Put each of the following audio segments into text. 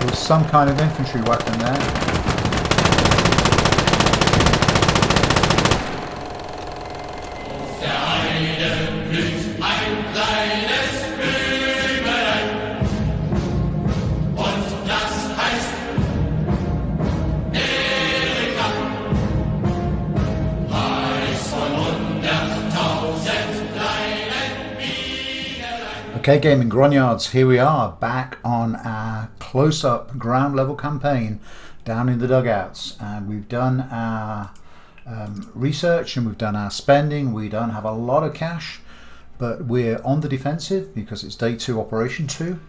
There's some kind of infantry weapon there. Okay, gaming grognards, here we are back on our close-up ground level campaign down in the dugouts, and we've done our research and we've done our spending. We don't have a lot of cash, but we're on the defensive because it's day 2, operation 2.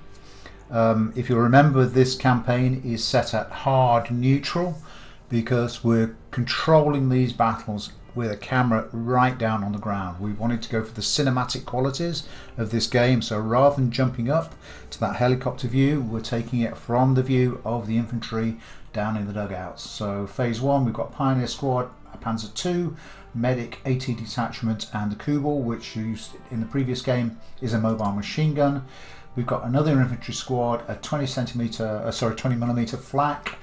If you remember, this campaign is set at hard neutral because we're controlling these battles with a camera right down on the ground. We wanted to go for the cinematic qualities of this game, so rather than jumping up to that helicopter view, we're taking it from the view of the infantry down in the dugouts. So phase 1, we've got Pioneer Squad, a Panzer II, Medic, AT detachment, and the Kubel, which used in the previous game is a mobile machine gun. We've got another infantry squad, a 20mm flak,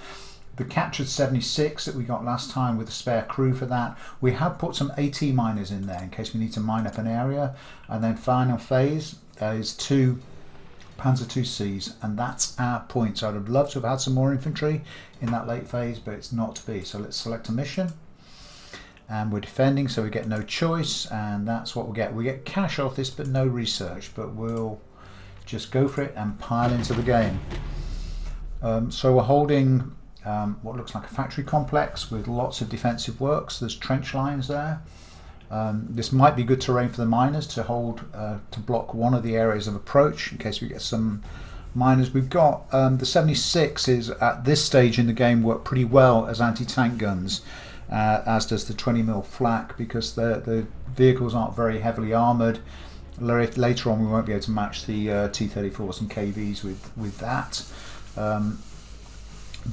the captured 76 that we got last time with a spare crew for that. We have put some AT miners in there in case we need to mine up an area. And then final phase is 2 Panzer IICs, and that's our point. So I'd have loved to have had some more infantry in that late phase, but it's not to be. So let's select a mission. And we're defending, so we get no choice, and that's what we get. We get cash off this, but no research, but we'll just go for it and pile into the game. So we're holding what looks like a factory complex with lots of defensive works. There's trench lines there. This might be good terrain for the miners to hold, to block one of the areas of approach in case we get some miners. We've got the 76s at this stage in the game work pretty well as anti-tank guns, as does the 20mm flak, because the vehicles aren't very heavily armoured. Later on we won't be able to match the T-34s and KVs with that.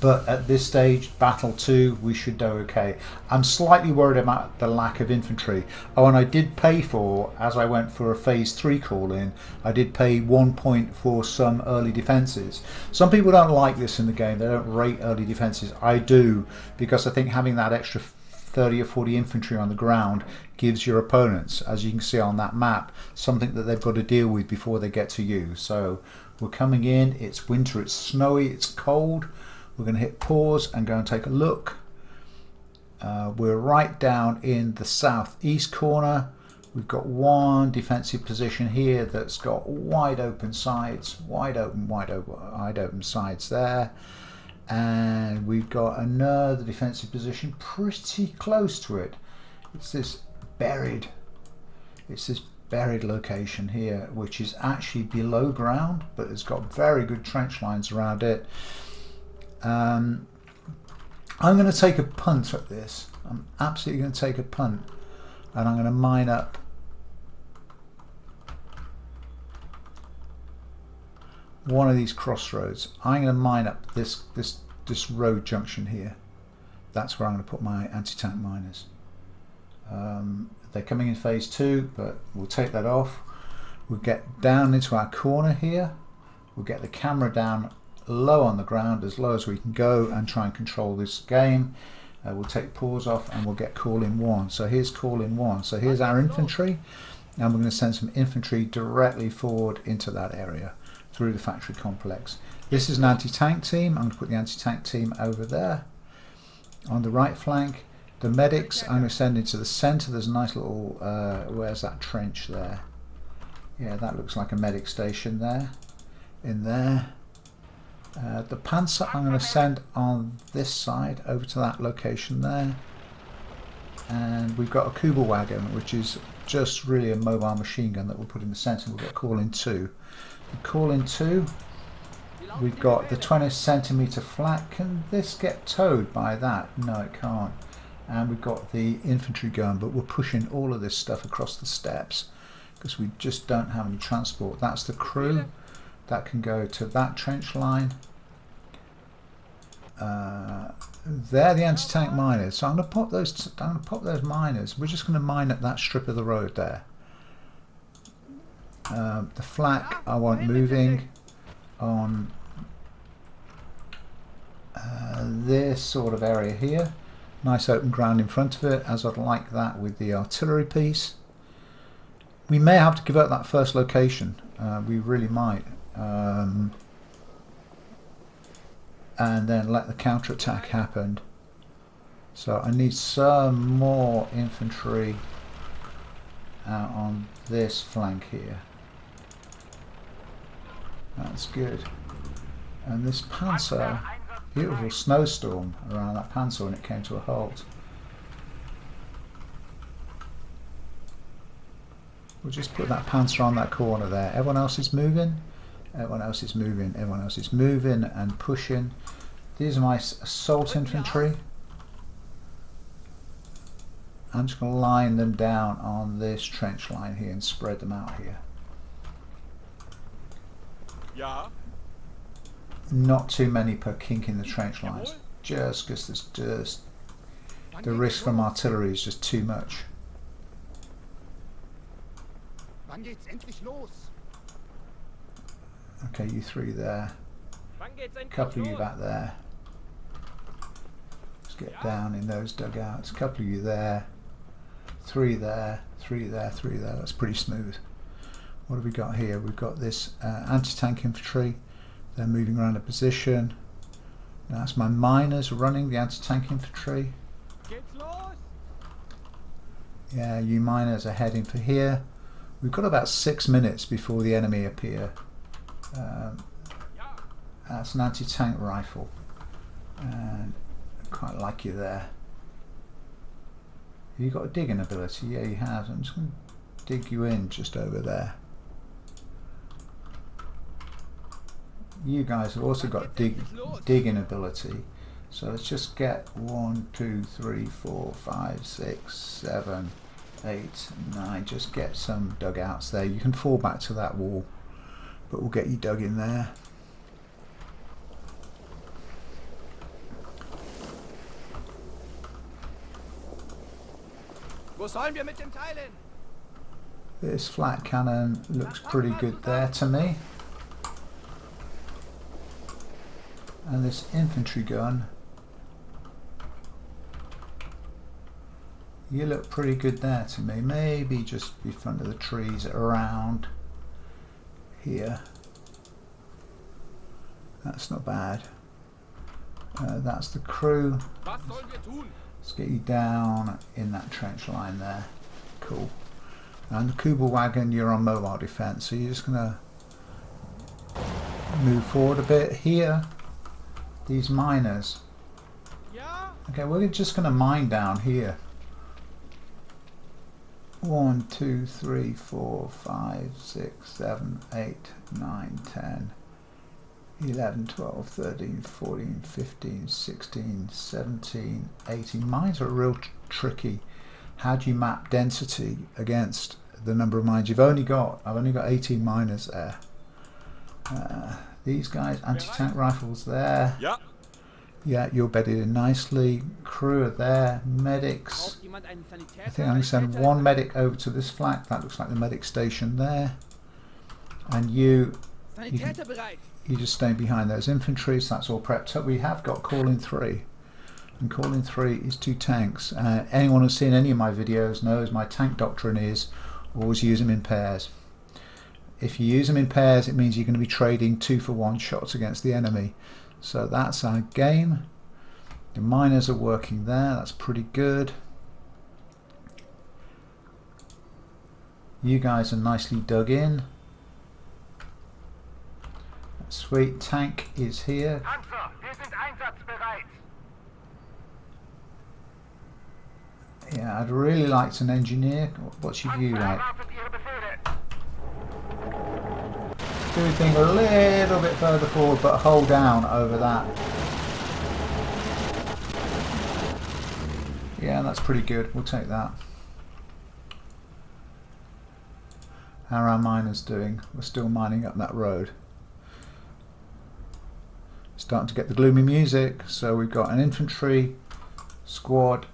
But at this stage, battle 2, we should do okay. I'm slightly worried about the lack of infantry. Oh, and I did pay for, as I went for a phase 3 call in, I did pay 1 point for some early defences. Some people don't like this in the game, they don't rate early defences. I do, because I think having that extra 30 or 40 infantry on the ground gives your opponents, as you can see on that map, something that they've got to deal with before they get to you. So we're coming in, it's winter, it's snowy, it's cold. We're going to hit pause and go and take a look. We're right down in the southeast corner. We've got one defensive position here that's got wide open sides, wide open sides there. And we've got another defensive position pretty close to it. It's this buried location here, which is actually below ground, but it's got very good trench lines around it. I'm going to take a punt at this. I'm absolutely going to take a punt, and I'm going to mine up one of these crossroads. I'm going to mine up this road junction here. That's where I'm going to put my anti-tank miners. They're coming in phase 2, but we'll take that off. We'll get down into our corner here. We'll get the camera down low on the ground, as low as we can go, and try and control this game. We'll take pause off and we'll get call in 1. So here's call in 1. So here's our infantry, and we're going to send some infantry directly forward into that area through the factory complex. This is an anti-tank team. I'm going to put the anti-tank team over there on the right flank. The medics I'm going to send into the center. There's a nice little where's that trench there? Yeah, that looks like a medic station there, in there. The Panzer I'm going to send on this side over to that location there, and we've got a Kubel wagon, which is just really a mobile machine gun that we'll put in the centre. We'll get call in 2. The call in 2, we've got the 20mm flak. Can this get towed by that? No, it can't. And we've got the infantry gun, but we're pushing all of this stuff across the steppes because we just don't have any transport. That's the crew. That can go to that trench line. They're the anti-tank miners. So I'm going to pop those. I'm going to pop those miners. We're just going to mine up that strip of the road there. The flak I want moving on this sort of area here. Nice open ground in front of it, as I'd like that with the artillery piece. We may have to give up that first location. We really might. And then let the counterattack happen. So I need some more infantry out on this flank here. That's good. And this panzer, beautiful snowstorm around that panzer when it came to a halt. We'll just put that panzer on that corner there. Everyone else is moving. Everyone else is moving. Everyone else is moving and pushing. These are my assault infantry. I'm just going to line them down on this trench line here and spread them out here. Yeah. Not too many per kink in the trench lines, just because there's just the risk from artillery is just too much. Okay, you three there. A couple of you back there. Let's get down in those dugouts. A couple of you there. Three there, three there, three there. That's pretty smooth. What have we got here? We've got this anti-tank infantry. They're moving around a position. That's my miners running the anti-tank infantry. Yeah, you miners are heading for here. We've got about 6 minutes before the enemy appear. That's an anti-tank rifle. And I quite like you there. Have you got a digging ability? Yeah, you have. I'm just going to dig you in just over there. You guys have also got digging ability. So let's just get 1, 2, 3, 4, 5, 6, 7, 8, 9. Just get some dugouts there. You can fall back to that wall, but we'll get you dug in there. This flat cannon looks pretty good there to me. And this infantry gun, you look pretty good there to me. Maybe just be front of the trees around here. That's not bad. That's the crew. Let's get you down in that trench line there. Cool. And the Kubel wagon, you're on mobile defense, so you're just gonna move forward a bit here. These miners. Okay, we're just gonna mine down here. 1, 2, 3, 4, 5, 6, 7, 8, 9, 10, 11, 12, 13, 14, 15, 16, 17, 18. Mines are real tricky. How do you map density against the number of mines you've only got? I've only got 18 miners there. These guys, anti-tank rifles there. Yeah. Yeah, you're bedded in nicely. Crew are there. Medics. I think I'm going to send one medic over to this flank. That looks like the medic station there. And you just stay behind those infantry, so that's all prepped up. We have got call-in 3. And call-in 3 is 2 tanks. Anyone who's seen any of my videos knows my tank doctrine is always use them in pairs. If you use them in pairs, it means you're going to be trading 2-for-1 shots against the enemy. So that's our game. The miners are working there. That's pretty good. You guys are nicely dug in. Sweet. Tank is here. Yeah, I'd really like an engineer. What's your view like? Do things a little bit further forward, but hold down over that. Yeah, that's pretty good. We'll take that. How are our miners doing? We're still mining up that road. Starting to get the gloomy music. So we've got an infantry squad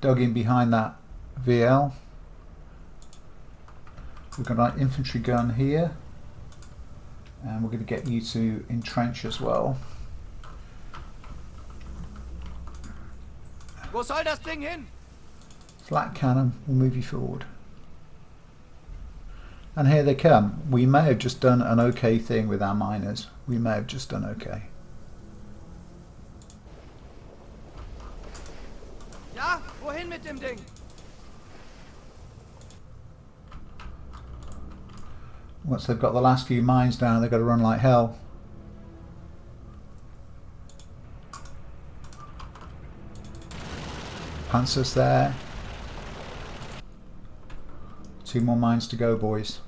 dug in behind that VL. We've got our infantry gun here. And we're going to get you to entrench as well. Wo soll das Ding hin? Flat cannon will move you forward. And here they come. We may have just done an okay thing with our miners. We may have just done okay. Ja, wohin mit dem Ding? Once they've got the last few mines down, they've got to run like hell. Panzers there. 2 more mines to go, boys.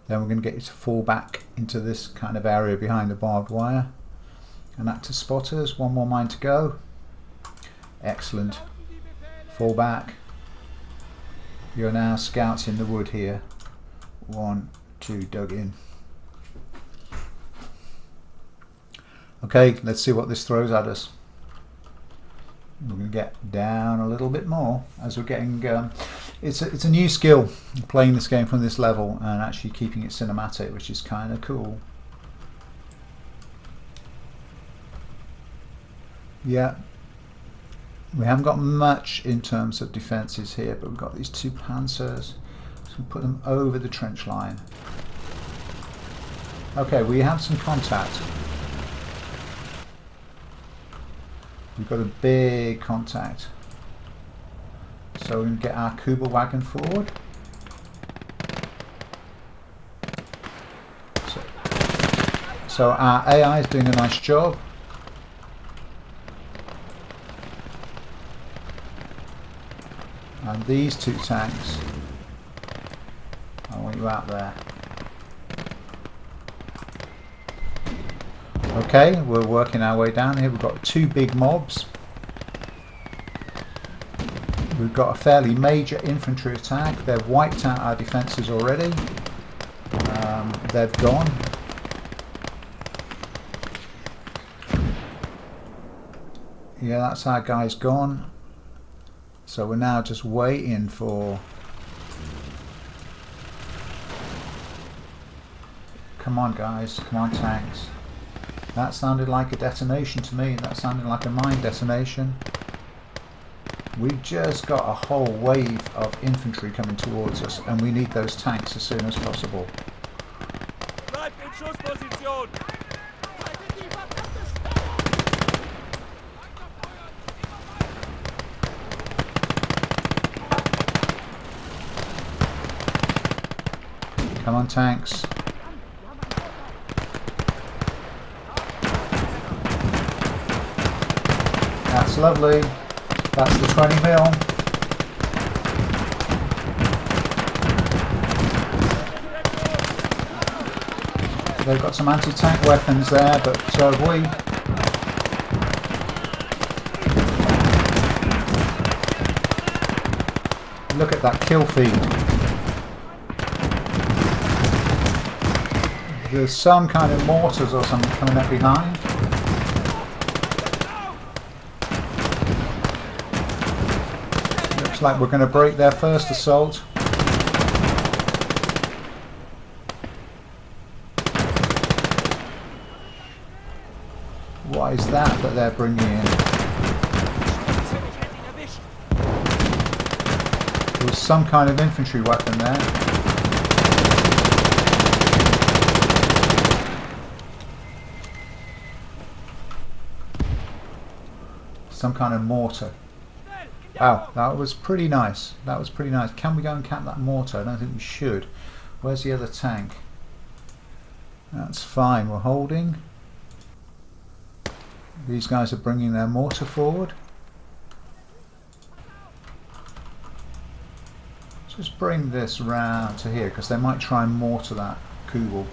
Then we're going to get you to fall back into this kind of area behind the barbed wire. And active spotters, 1 more mine to go. Excellent. Fall back. You're now scouts in the wood here. 1, 2 dug in. Okay, let's see what this throws at us. We're going to get down a little bit more as we're getting it's a new skill, playing this game from this level and actually keeping it cinematic, which is kind of cool. Yeah, we haven't got much in terms of defences here, but we've got these 2 panzers, so we put them over the trench line. Okay, we have some contact. We've got a big contact. So we can get our Kuba wagon forward. So our AI is doing a nice job. And these 2 tanks, I want you out there. Okay, we're working our way down here. We've got 2 big mobs. We've got a fairly major infantry attack. They've wiped out our defences already. They've gone. Yeah, that's our guys gone. So we're now just waiting for... Come on guys, come on tanks. That sounded like a detonation to me. That sounded like a mine detonation. We've just got a whole wave of infantry coming towards us, and we need those tanks as soon as possible. Bleibt in Schussposition! Come on tanks. That's lovely. That's the 20 mil. They've got some anti-tank weapons there, but so have we. Look at that kill feed. There's some kind of mortars or something coming up behind. Looks like we're going to break their first assault. What is that they're bringing in? There's some kind of infantry weapon there. Some kind of mortar. Wow, that was pretty nice. That was pretty nice. Can we go and cap that mortar? I don't think we should. Where's the other tank? That's fine. We're holding. These guys are bringing their mortar forward. Just bring this round to here because they might try and mortar that Kubel.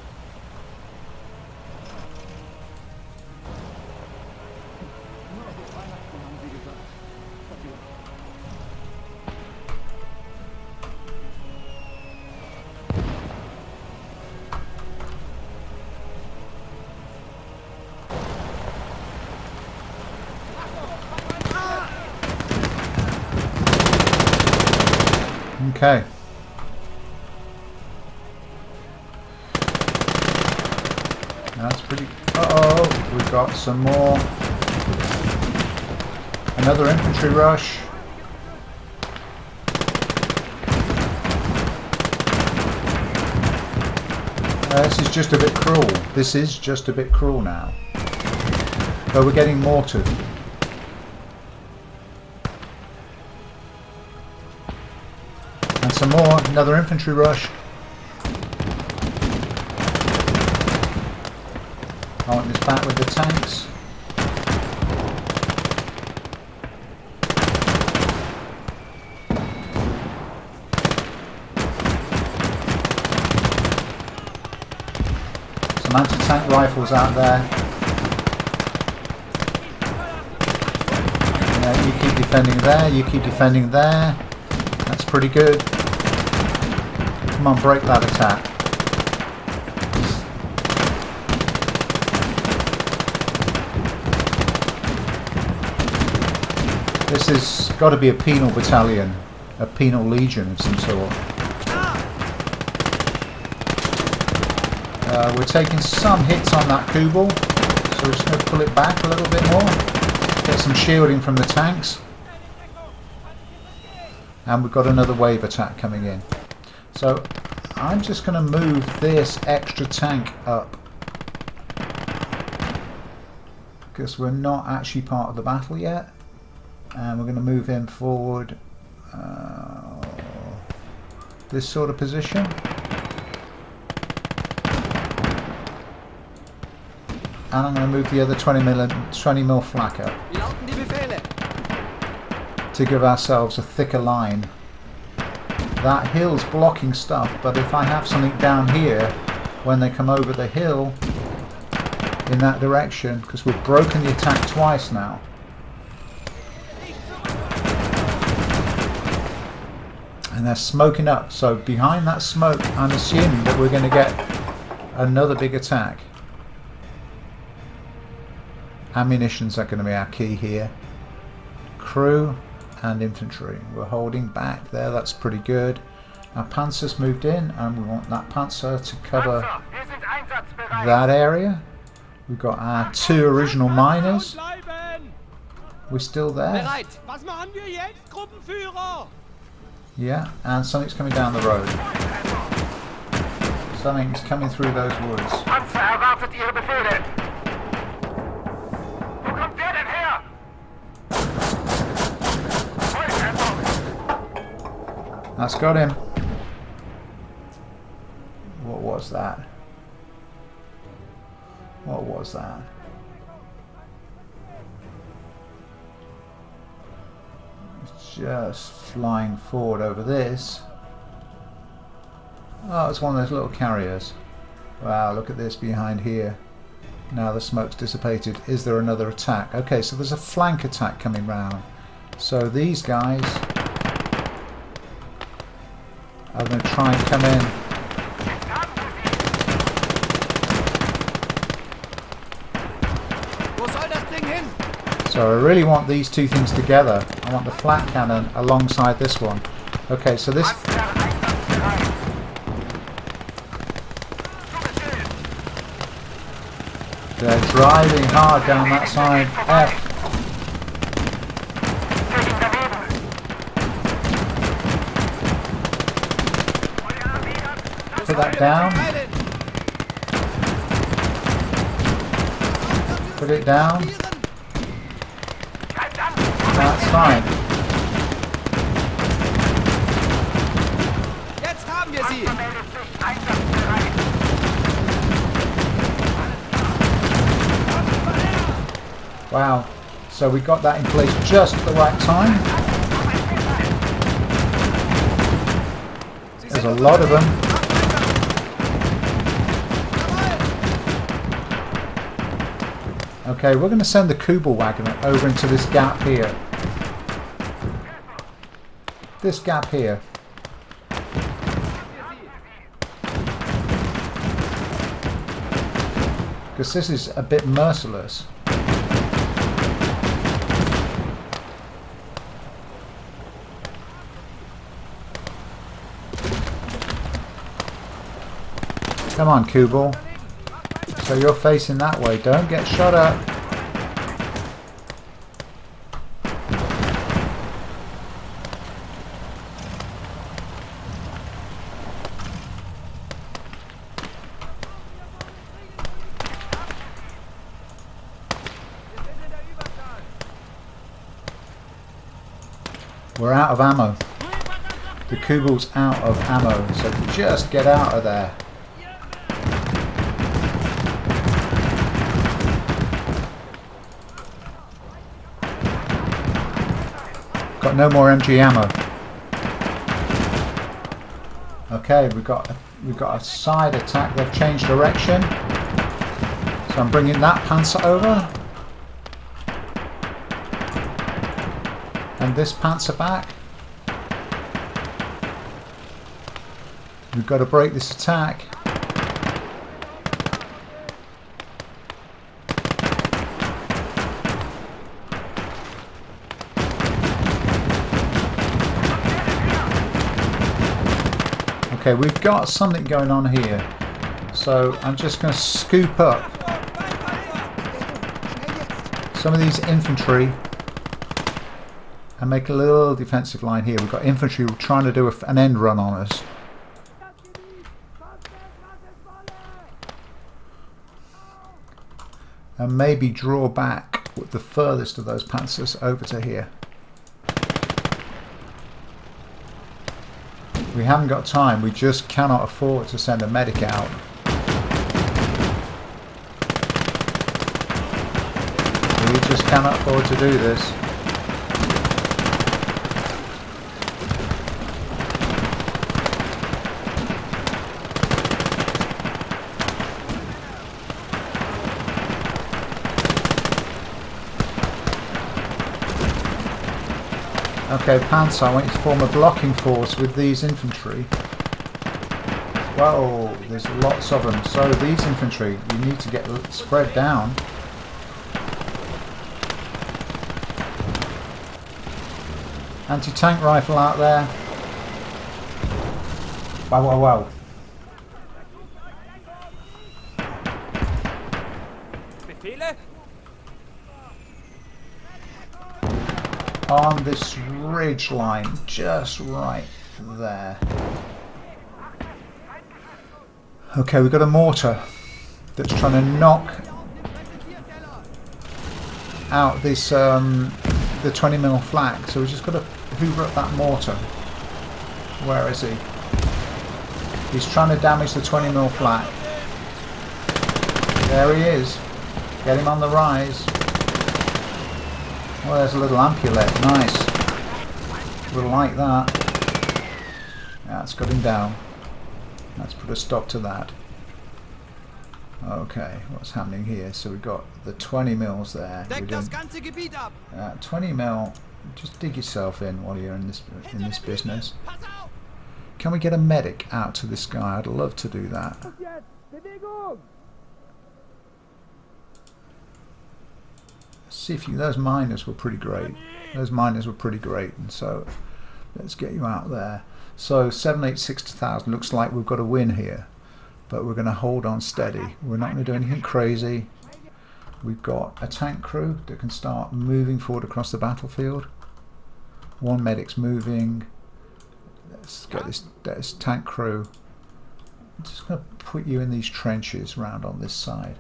Okay. That's pretty... Uh-oh, we've got some more. Another infantry rush. This is just a bit cruel. This is just a bit cruel now. But we're getting mortared. And some more. Another infantry rush. I want this back with the tanks. Some anti-tank rifles out there. Yeah, you keep defending there, you keep defending there. That's pretty good. Come on, break that attack. This has got to be a penal battalion, a penal legion of some sort. We're taking some hits on that Kubel, so we're just going to pull it back a little bit more, get some shielding from the tanks, and we've got another wave attack coming in. So I'm just going to move this extra tank up, because we're not actually part of the battle yet, and we're going to move him forward this sort of position. And I'm going to move the other 20 mil flak up to give ourselves a thicker line. That hill's blocking stuff, but if I have something down here when they come over the hill in that direction, because we've broken the attack twice now. And they're smoking up, so behind that smoke I'm assuming that we're going to get another big attack. Ammunitions are going to be our key here. Crew and infantry. We're holding back there, that's pretty good. Our Panzer's moved in and we want that Panzer to cover that area. We've got our 2 original miners. We're still there. Yeah, and something's coming down the road. Something's coming through those woods. That's got him. What was that? What was that? It's just flying forward over this. Oh, it's one of those little carriers. Wow, look at this behind here. Now the smoke's dissipated. Is there another attack? Okay, so there's a flank attack coming round. So these guys are going to try and come in. So I really want these two things together. I want the flat cannon alongside this one. Okay, so this... They're driving hard down that side. F. Put that down. Put it down. That's fine. Wow. So we got that in place just at the right time. There's a lot of them. Okay, we're going to send the Kubel wagon over into this gap here. This gap here. Because this is a bit merciless. Come on, Kubel. So you're facing that way. Don't get shot at. We're out of ammo. The Kugel's out of ammo, so just get out of there. Got no more MG ammo. Okay, we've got a side attack. They've changed direction, so I'm bringing that Panzer over, and this Panzer back. We've got to break this attack. Okay, we've got something going on here. So I'm just going to scoop up some of these infantry and make a little defensive line here. We've got infantry trying to do an end run on us. And maybe draw back with the furthest of those panzers over to here. We haven't got time, we just cannot afford to send a medic out. We just cannot afford to do this. Okay, Panzer, I want you to form a blocking force with these infantry. Whoa, there's lots of them. So these infantry, you need to get spread down. Anti-tank rifle out there. Wow, wow, wow. On this ridge line, just right there. Okay, we've got a mortar that's trying to knock out this the 20mm flak. So we've just got to hoover up that mortar. Where is he? He's trying to damage the 20mm flak. There he is. Get him on the rise. Oh, there's a little ampulette. Nice. We'll like that. That's got him down. Let's put a stop to that. Okay, what's happening here? So we've got the 20 mils there. We're doing, 20 mil. Just dig yourself in while you're in this business. Can we get a medic out to this guy? I'd love to do that. See if you, those miners were pretty great. Those miners were pretty great, and so let's get you out there. So 786 to 1000 looks like we've got a win here, but we're going to hold on steady. We're not going to do anything crazy. We've got a tank crew that can start moving forward across the battlefield. One medic's moving. Let's get this tank crew. I'm just going to put you in these trenches round on this side,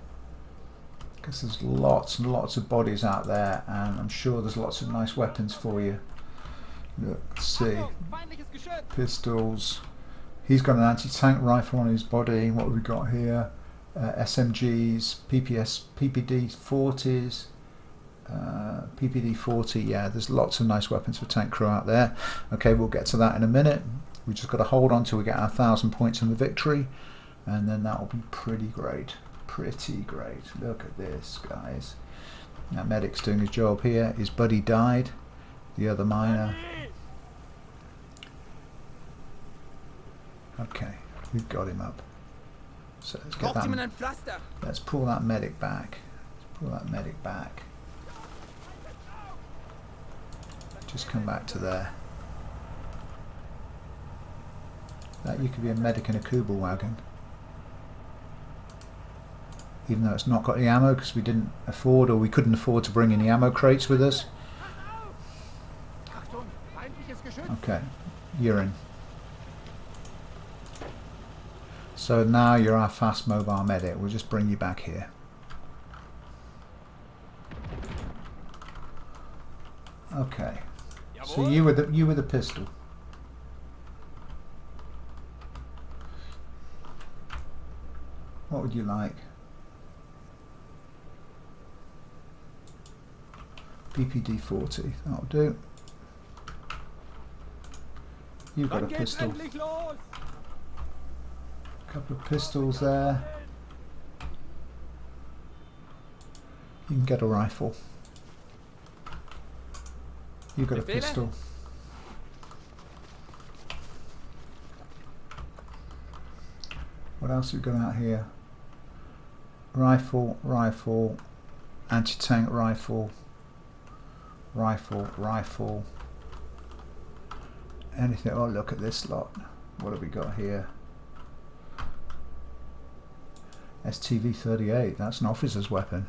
because there's lots and lots of bodies out there, and I'm sure there's lots of nice weapons for you. Look, let's see. Pistols. He's got an anti-tank rifle on his body. What have we got here? SMGs, PPD 40s, PPD 40. Yeah, there's lots of nice weapons for tank crew out there. Okay, we'll get to that in a minute. We just got to hold on till we get our 1000 points in the victory, and then that'll be pretty great. Pretty great. Look at this, guys. That medic's doing his job here. His buddy died, the other miner. Okay, we've got him up. So let's get that. Let's pull that medic back. Let's pull that medic back. Just come back to there. That you could be a medic in a Kubel wagon. even though it's not got any ammo because we didn't afford, or we couldn't afford to bring any ammo crates with us. Okay, you're in. So now you're our fast mobile medic. We'll just bring you back here. Okay. So you with the pistol. What would you like? BPD 40. That'll do. You've got a pistol. Couple of pistols there. You can get a rifle. You've got a pistol. What else have we got out here? Rifle, rifle, anti-tank rifle, rifle, rifle. Anything? Oh, look at this lot. What have we got here? STV-38, that's an officer's weapon.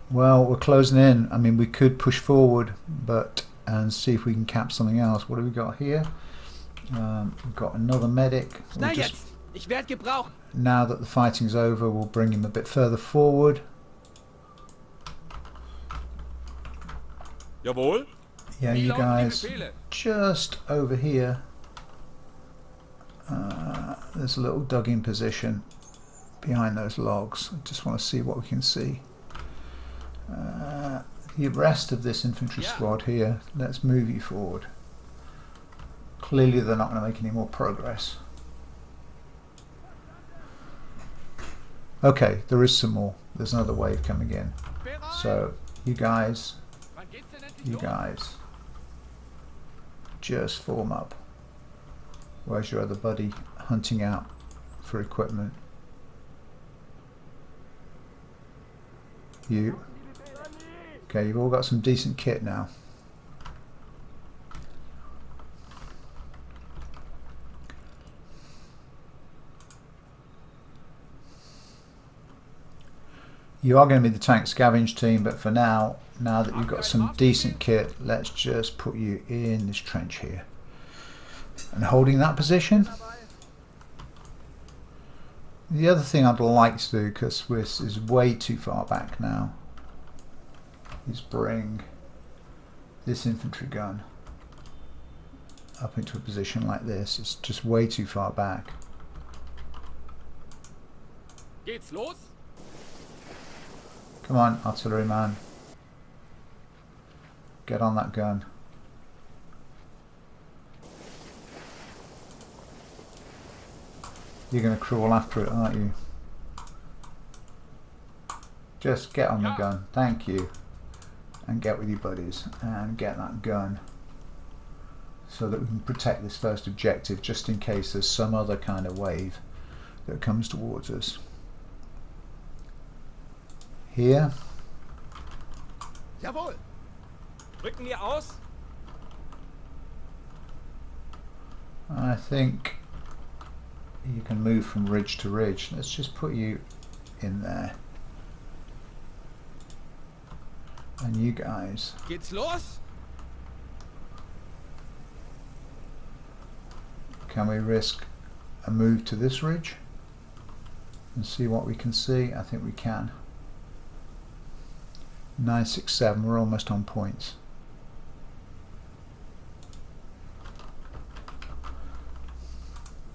Well, we're closing in. I mean, we could push forward, but and see if we can cap something else. What have we got here? We've got another medic. We'll just, now that the fighting's over, we'll bring him a bit further forward. Jawohl. Yeah, you guys, just over here. There's a little dug-in position behind those logs. I just want to see what we can see. The rest of this infantry squad here, let's move you forward. Clearly they're not going to make any more progress. Okay, there is some more. There's another wave coming in. So you guys, just form up. Where's your other buddy hunting out for equipment? You. Okay, you've all got some decent kit now. You are going to be the tank scavenge team, but for now that you've got some decent kit, let's just put you in this trench here. And holding that position. The other thing I'd like to do, because this is way too far back now, is bring this infantry gun up into a position like this. It's just way too far back. Geht's los? Come on, artilleryman. Get on that gun. You're going to crawl after it, aren't you? Just get on the gun. Thank you. And get with your buddies and get that gun so that we can protect this first objective just in case there's some other kind of wave that comes towards us. Here. Jawohl. Rücken wir aus? I think you can move from ridge to ridge. Let's just put you in there. And you guys. Geht's los? Can we risk a move to this ridge and see what we can see? I think we can. 967, we're almost on points.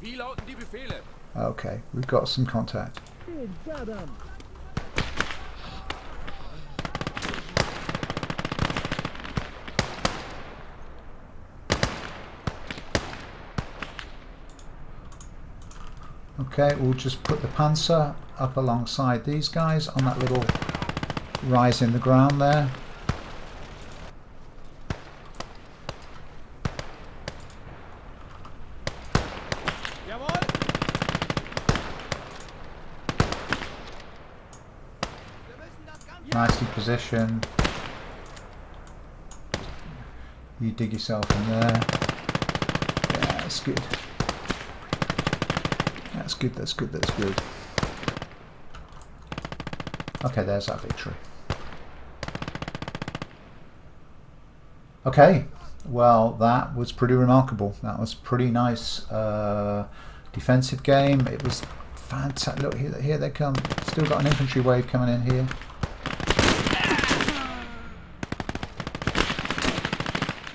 Wie lauten die Befehle? Okay, we've got some contact. Okay, we'll just put the Panzer up alongside these guys on that little rise in the ground there. Nicely positioned. You dig yourself in there. good. That's good, that's good, that's good. Okay, there's that victory. Okay, well, that was pretty remarkable. That was pretty nice defensive game. It was fantastic. Look, here they come. Still got an infantry wave coming in here.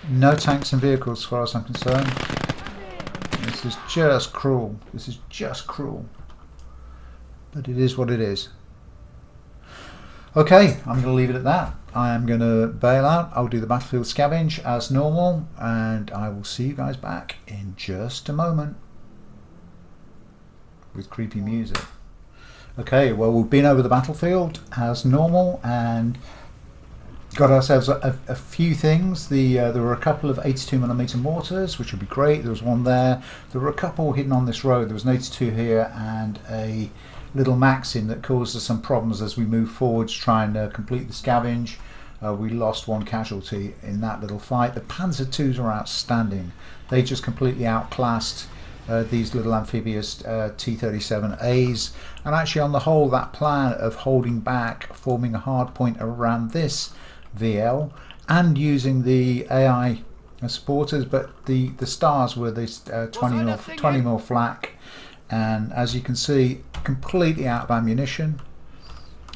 No tanks and vehicles as far as I'm concerned. This is just cruel. This is just cruel. But it is what it is. Okay, I'm going to leave it at that. I am going to bail out. I'll do the battlefield scavenge as normal, and I will see you guys back in just a moment with creepy music. Okay, well, we've been over the battlefield as normal and got ourselves a few things. There were a couple of 82mm mortars, which would be great. There was one there. There were a couple hidden on this road. There was an 82 here and a little Maxim that caused us some problems as we moved forward to try and complete the scavenge. We lost one casualty in that little fight. The Panzer IIs are outstanding. They just completely outclassed these little amphibious T-37As, and actually on the whole that plan of holding back, forming a hard point around this VL and using the AI supporters, but the stars were this 20 mil flak, and as you can see, completely out of ammunition.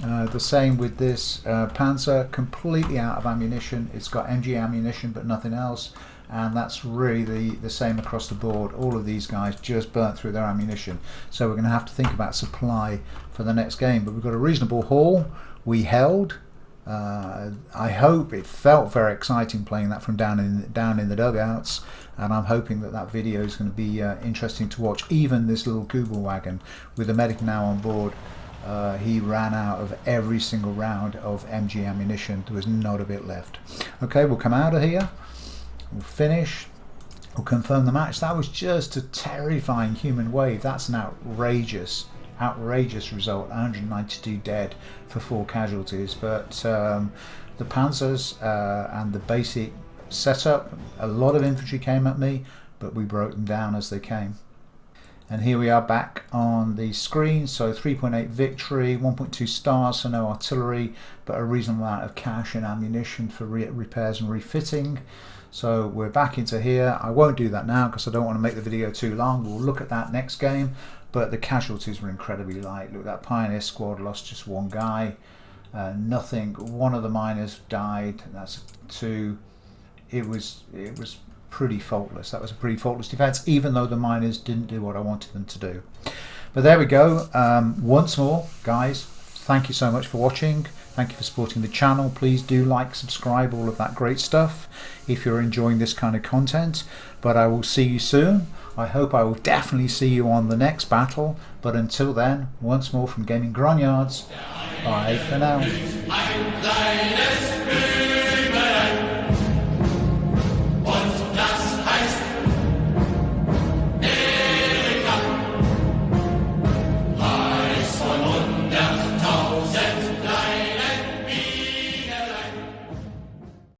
The same with this Panzer, completely out of ammunition. It's got MG ammunition but nothing else, and that's really the same across the board. All of these guys just burnt through their ammunition, so we're going to have to think about supply for the next game. But we've got a reasonable haul. We held. I hope it felt very exciting playing that from down in the dugouts, and I'm hoping that that video is going to be interesting to watch. Even this little Google wagon with the medic now on board, he ran out of every single round of MG ammunition. There was not a bit left. Okay, we'll come out of here, we'll finish, we'll confirm the match. That was just a terrifying human wave. That's an outrageous result. 192 dead for 4 casualties, but the Panzers and the basic setup, a lot of infantry came at me, but we broke them down as they came. And here we are back on the screen. So 3.8 victory, 1.2 stars, so no artillery, but a reasonable amount of cash and ammunition for repairs and refitting. So we're back into here. I won't do that now because I don't want to make the video too long. We'll look at that next game. But the casualties were incredibly light. Look, that Pioneer squad lost just one guy. Nothing. One of the miners died. That's 2. It was pretty faultless. That was a pretty faultless defense, even though the miners didn't do what I wanted them to do. But there we go. Once more, guys, thank you so much for watching. Thank you for supporting the channel. Please do like, subscribe, all of that great stuff if you're enjoying this kind of content. But I will see you soon. I hope I will definitely see you on the next battle. But until then, once more from Gaming Grognards, bye for now.